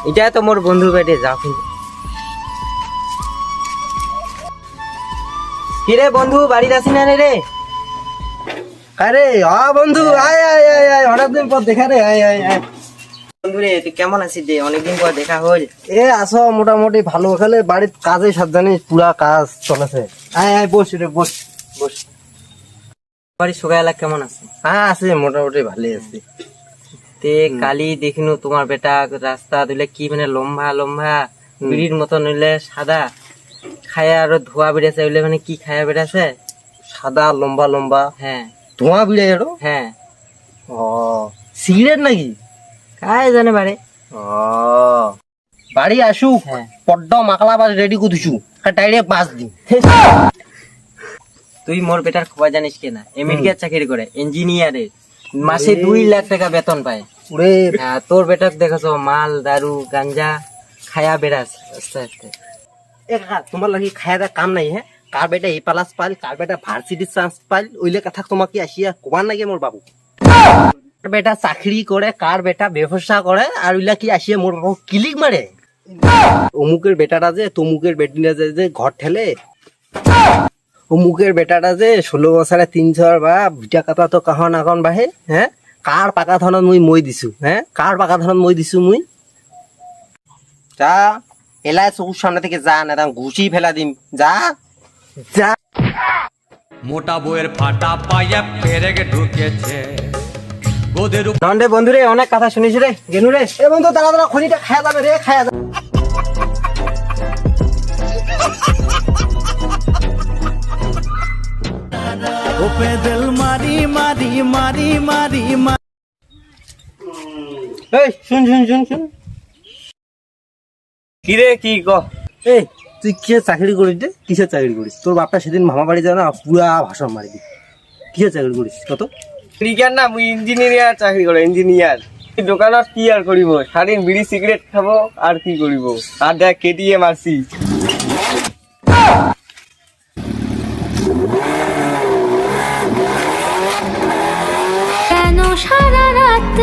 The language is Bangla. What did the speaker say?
এটা তো মোর বন্ধু বেটে যাও কিন্তু কিরে বন্ধু বাড়িতে আসি না রে? আরে বন্ধু আয় আয় আয় আয় অনেকদিন পর দেখা রে আয় আয় আয় বন্ধু রে তুই কেমন আছিস রে? অনেকদিন পর দেখা হল। আসো মোটামুটি ভালো খেলে বাড়ির কাজে সাবধানে পুরা কাজ চলেছে আয় আয় বস রে বস বস বাড়ির সবাই এলাকা কেমন আছে? আছে মোটামুটি ভালোই আছে তে কালি দেখিনু তোমার বেটা রাস্তা দিলে কি মানে লম্বা লম্বা বিড়ির মতো নইলে সাদা খায়া আর ধোয়া বেড়েছে ওইলে মানে কি খায়া বেড়েছে? সাদা লম্বা লম্বা হ্যাঁ ধোঁয়া বিড়ে এটো হ্যাঁ ও সিগারেট নাকি কাই জানে বাড়ি। ও বাড়ি আসুক হ্যাঁ পড্ড মাকলা বাস রেডি করে দিছু ডাইরেক্ট বাস দি তুই মোর বেটার খবর জানিস কিনা? আমেরিকার চাকরি করে ইঞ্জিনিয়ারে মাসে 2 লাখ টাকা বেতন পায়। ওরে হ্যাঁ, তোর বেটাক দেখাছ মাল দারু গাঞ্জা খায়া বেড়াস আস্তে আস্তে। এ কাকা তোমার লাগি খায়া দেয়া কাম নাই হ্যাঁ কার বেটা এ প্লাস পাইল কার বেটা ভার্সিটি চান্স পাইল ওইলে কথা তোমাকে আসিয়া কবার নাকি মোর বাবু কার বেটা চাকরি করে কার বেটা ব্যবসা করে আর ওইলা কি আসিয়া মোর বাবু কিলিক মারে অমুকের বেটাটা যে তমুকের বেটিনা যে ঘর ঠেলে অমুকের বেটাটা যে 16 বছরে 300 বা ভিটা কাটা তো কাহন এখন বাহে হ্যাঁ কার পাকা ধনত মই দিছো হ্যাঁ কার পাকা ধনত মই দিছো মুই যা এলাই চকুর সামনে থেকে যা না তাম ঘুষি ফেলা দিম যা যা মোটা বইয়ের ফাটা পায়ে পেরেক ঢুকেছে গোদের নন্ডে বন্ধু রে অনেক কথা শুনিস রে গেনু রে। এ বন্ধু দাঁড়া দাঁড়া খনিটা খায়া যাবে রে খায়া যাবে দিল মারি মারি মারি মারি এই শুন শুন শুন শুন কি রে কি ক? এই তুই কিসের চাকরি করিস রে কিসের চাকরি করিস তোর বাপটা সেদিন মামা বাড়ি যাও না পুরা ভাষণ মারি দি কিসের চাকরি করিস কত ক্রিকেট না মুই ইঞ্জিনিয়ার চাকরি করে ইঞ্জিনিয়ার দোকানত কি আর করিব সারাদিন বিড়ি সিগারেট খাবো আর কি করিব আর দেখ কেটিএম মারছি। কেন সারা রাত